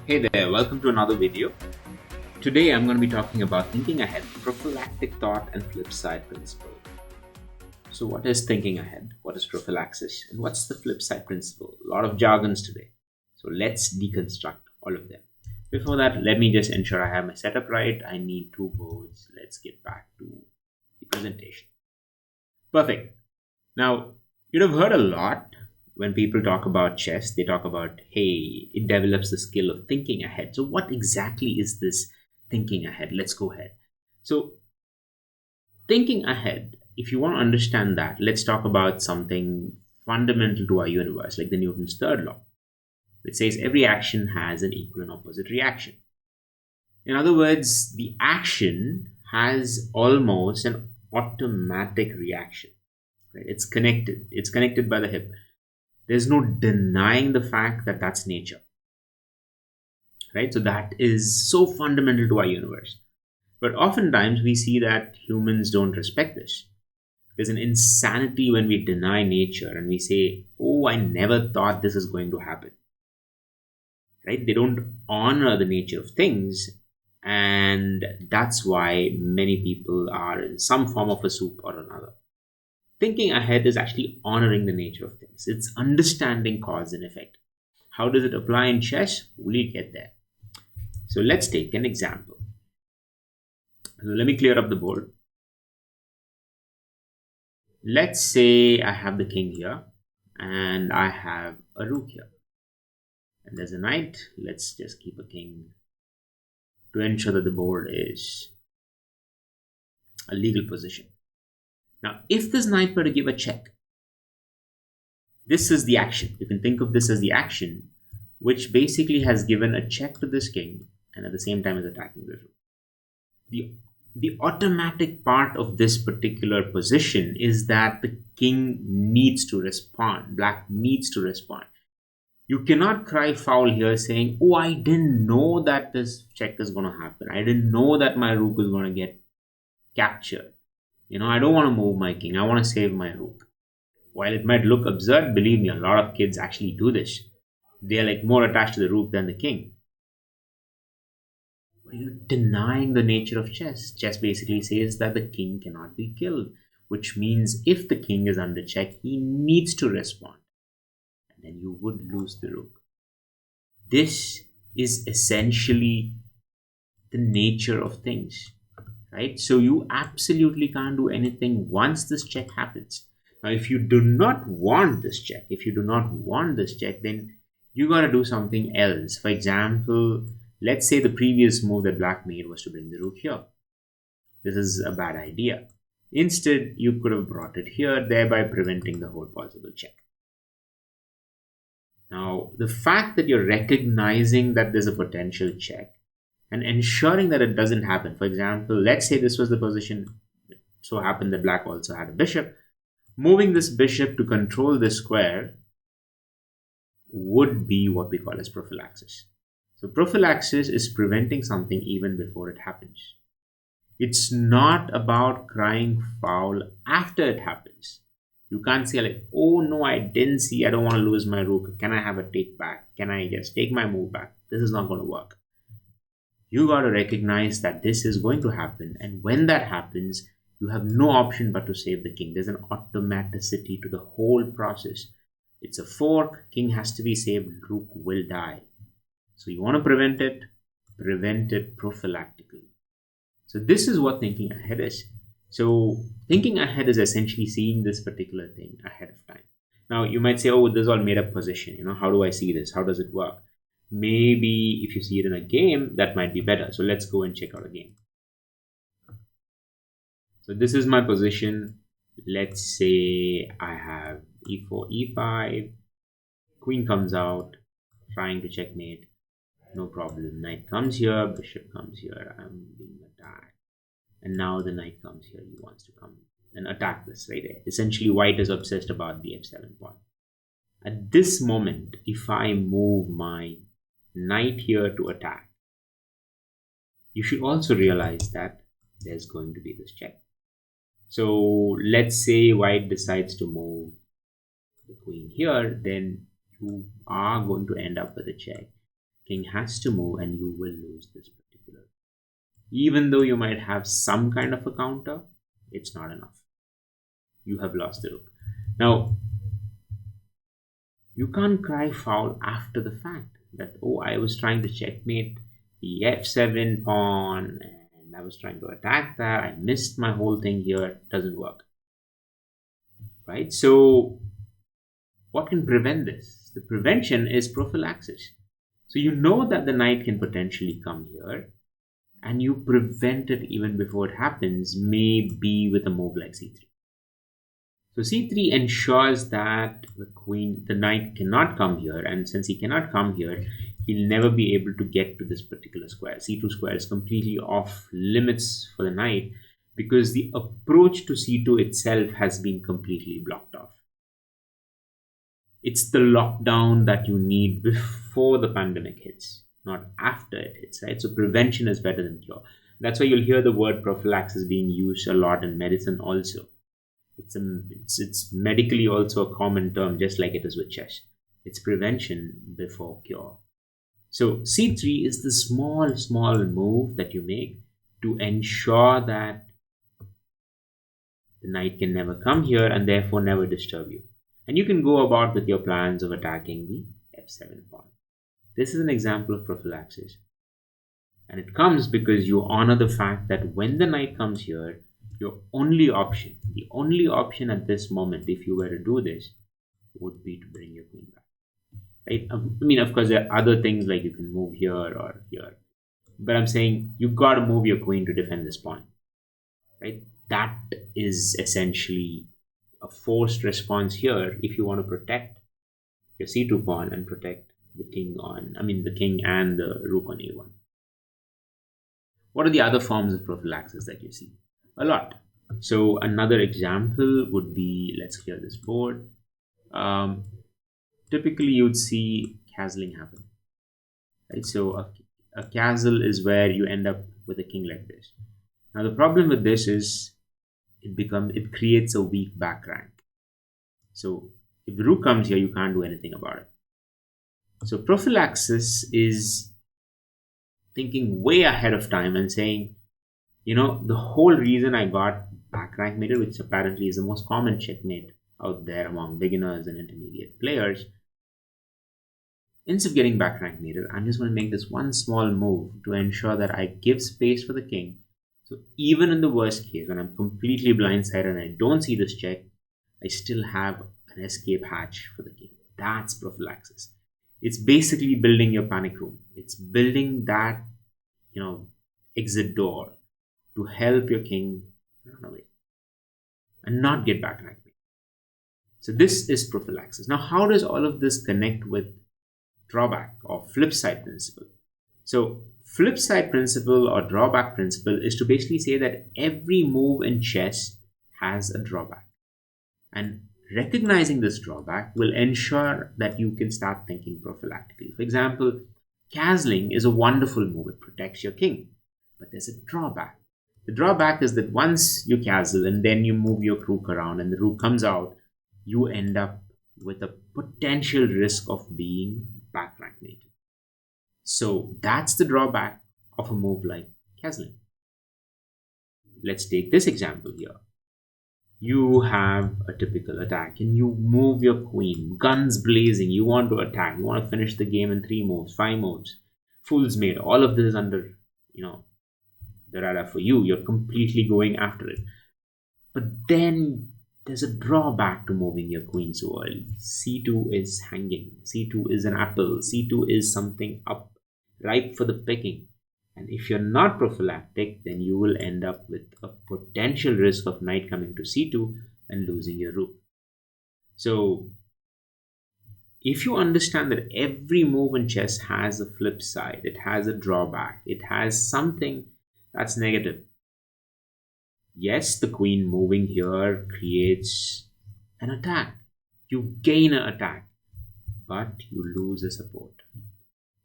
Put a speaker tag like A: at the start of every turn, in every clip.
A: Hey there, welcome to another video. Today I'm going to be talking about thinking ahead, prophylactic thought and flip side principle. So what is thinking ahead? What is prophylaxis? And what's the flip side principle? A lot of jargons today. So let's deconstruct all of them. Before that, let me just ensure I have my setup right. I need two boards. Let's get back to the presentation. Perfect. Now, you'd have heard a lot when people talk about chess. They talk about, hey, it develops the skill of thinking ahead. So, what exactly is this thinking ahead? Let's go ahead. So, thinking ahead, if you want to understand that, let's talk about something fundamental to our universe, like the Newton's third law, which says every action has an equal and opposite reaction. In other words, the action has almost an automatic reaction. Right? It's connected by the hip. There's no denying the fact that that's nature, right? So that is so fundamental to our universe. But oftentimes we see that humans don't respect this. There's an insanity when we deny nature and we say, oh, I never thought this is going to happen, right? They don't honor the nature of things. And that's why many people are in some form of a soup or another. Thinking ahead is actually honoring the nature of things. It's understanding cause and effect. How does it apply in chess? We'll get there. So let's take an example. So let me clear up the board. Let's say I have the king here and I have a rook here. And there's a knight. Let's just keep a king to ensure that the board is a legal position. Now, if this knight were to give a check, this is the action. You can think of this as the action, which basically has given a check to this king and at the same time is attacking the rook. The automatic part of this particular position is that the king needs to respond. Black needs to respond. You cannot cry foul here saying, oh, I didn't know that this check is going to happen. I didn't know that my rook is going to get captured. I don't want to move my king. I want to save my rook. While it might look absurd, believe me, a lot of kids actually do this. They're like more attached to the rook than the king. But you're denying the nature of chess. Chess basically says that the king cannot be killed, which means if the king is under check, he needs to respond. And then you would lose the rook. This is essentially the nature of things. Right? So you absolutely can't do anything once this check happens. Now, if you do not want this check, then you got to do something else. For example, let's say the previous move that black made was to bring the rook here. This is a bad idea. Instead, you could have brought it here, thereby preventing the whole possible check. Now, the fact that you're recognizing that there's a potential check and ensuring that it doesn't happen. For example, let's say this was the position. It so happened that black also had a bishop. Moving this bishop to control this square would be what we call as prophylaxis. So prophylaxis is preventing something even before it happens. It's not about crying foul after it happens. You can't say like, oh no, I didn't see, I don't want to lose my rook. Can I have a take back? Can I just take my move back? This is not going to work. You got to recognize that this is going to happen. And when that happens, you have no option but to save the king. There's an automaticity to the whole process. It's a fork. King has to be saved. Rook will die. So you want to prevent it prophylactically. So this is what thinking ahead is. So thinking ahead is essentially seeing this particular thing ahead of time. Now you might say, oh, this is all made up position. How do I see this? How does it work? Maybe if you see it in a game, that might be better. So let's go and check out a game. So this is my position. Let's say I have e4, e5. Queen comes out, trying to checkmate. No problem. Knight comes here, bishop comes here. I'm being attacked. And now the knight comes here. He wants to come and attack this right there. Essentially, white is obsessed about the f7 pawn. At this moment, if I move my knight here to attack, you should also realize that there's going to be this check. So let's say white decides to move the queen here, then you are going to end up with a check. King has to move and you will lose this particular. Even though you might have some kind of a counter, it's not enough. You have lost the rook. Now, you can't cry foul after the fact that, oh, I was trying to checkmate the f7 pawn and I was trying to attack that. I missed my whole thing here. It doesn't work. Right? So, what can prevent this? The prevention is prophylaxis. So, you know that the knight can potentially come here and you prevent it even before it happens, maybe with a move like c3. So c3 ensures that the knight cannot come here, and since he cannot come here, he'll never be able to get to this particular square. c2 square is completely off limits for the knight because the approach to c2 itself has been completely blocked off. It's the lockdown that you need before the pandemic hits, not after it hits, right? So prevention is better than cure. That's why you'll hear the word prophylaxis being used a lot in medicine also. It's medically also a common term, just like it is with chess. It's prevention before cure. So c3 is the small move that you make to ensure that the knight can never come here and therefore never disturb you. And you can go about with your plans of attacking the f7 pawn. This is an example of prophylaxis. And it comes because you honor the fact that when the knight comes here, the only option at this moment, if you were to do this, would be to bring your queen back. Right? I mean, of course, there are other things like you can move here or here. But I'm saying you got to move your queen to defend this pawn. Right? That is essentially a forced response here if you want to protect your c2 pawn and protect the king and the rook on a1. What are the other forms of prophylaxis that you see? A lot. So another example would be, let's clear this board. Typically you'd see castling happen. Right? So a castle is where you end up with a king like this. Now the problem with this is it creates a weak back rank. So if the rook comes here, you can't do anything about it. So prophylaxis is thinking way ahead of time and saying, the whole reason I got back rank mated, which apparently is the most common checkmate out there among beginners and intermediate players, instead of getting back rank mated, I'm just going to make this one small move to ensure that I give space for the king. So even in the worst case, when I'm completely blindsided and I don't see this check, I still have an escape hatch for the king. That's prophylaxis. It's basically building your panic room. It's building that, exit door to help your king run away and not get back rank mated. So this is prophylaxis. Now, how does all of this connect with drawback or flip side principle? So flip side principle or drawback principle is to basically say that every move in chess has a drawback. And recognizing this drawback will ensure that you can start thinking prophylactically. For example, castling is a wonderful move. It protects your king. But there's a drawback. The drawback is that once you castle and then you move your rook around and the rook comes out, you end up with a potential risk of being back rank mated. So that's the drawback of a move like castling. Let's take this example here. You have a typical attack and you move your queen, guns blazing, you want to attack, you want to finish the game in 3 moves, 5 moves, fool's maid, all of this is under, the radar for you. You're completely going after it. But then there's a drawback to moving your queen so early. c2 is hanging, c2 is an apple, c2 is something up, ripe for the picking. And if you're not prophylactic, then you will end up with a potential risk of knight coming to c2 and losing your rook. So if you understand that every move in chess has a flip side, it has a drawback, it has something that's negative. Yes, the queen moving here creates an attack. You gain an attack, but you lose a support.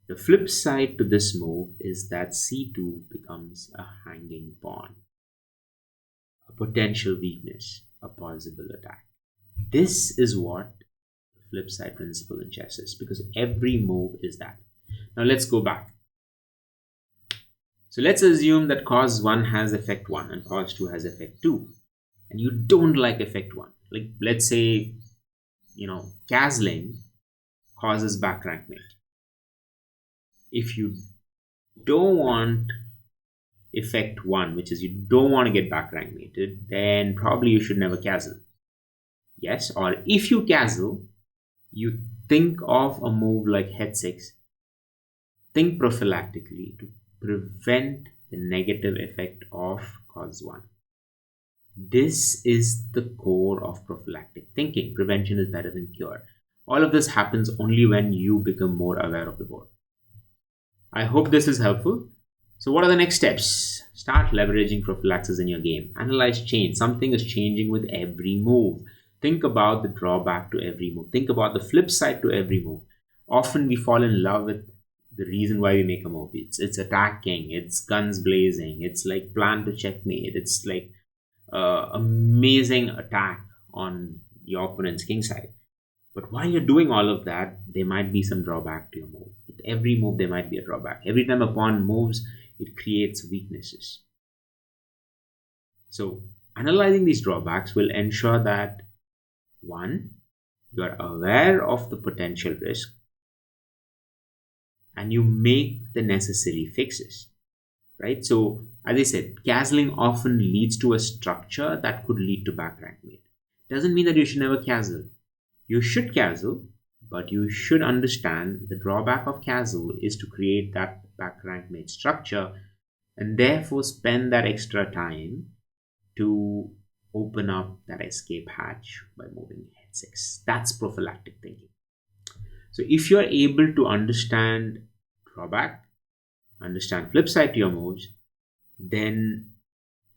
A: The flip side to this move is that c2 becomes a hanging pawn, a potential weakness, a possible attack. This is what the flip side principle in chess is, because every move is that. Now let's go back. So let's assume that cause 1 has effect 1 and cause 2 has effect 2. And you don't like effect 1. Like, let's say, castling causes back rank mate. If you don't want effect 1, which is you don't want to get back rank mated, then probably you should never castle. Yes, or if you castle, you think of a move like head 6. Think prophylactically to prevent the negative effect of cause 1. This is the core of prophylactic thinking. Prevention is better than cure. All of this happens only when you become more aware of the board. I hope this is helpful. So what are the next steps? Start leveraging prophylaxis in your game. Analyze change. Something is changing with every move. Think about the drawback to every move. Think about the flip side to every move. Often we fall in love with the reason why we make a move. It's attacking, it's guns blazing, it's like plan to checkmate, it's like amazing attack on your opponent's king side. But while you're doing all of that, there might be some drawback to your move. With every move, there might be a drawback. Every time a pawn moves, it creates weaknesses. So analyzing these drawbacks will ensure that 1, you are aware of the potential risk and you make the necessary fixes, right? So as I said, castling often leads to a structure that could lead to back rank mate. Doesn't mean that you should never castle. You should castle, but you should understand the drawback of castle is to create that back rank mate structure and therefore spend that extra time to open up that escape hatch by moving head 6. That's prophylactic thinking. So if you're able to understand drawback, understand flip side to your moves, then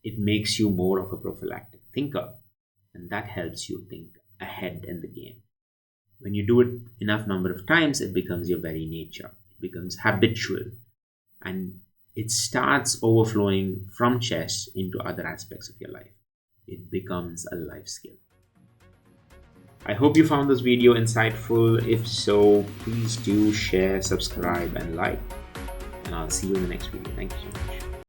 A: it makes you more of a prophylactic thinker, and that helps you think ahead in the game. When you do it enough number of times, it becomes your very nature. It becomes habitual, and it starts overflowing from chess into other aspects of your life. It becomes a life skill. I hope you found this video insightful. If so, please do share, subscribe, and like. And I'll see you in the next video. Thank you so much.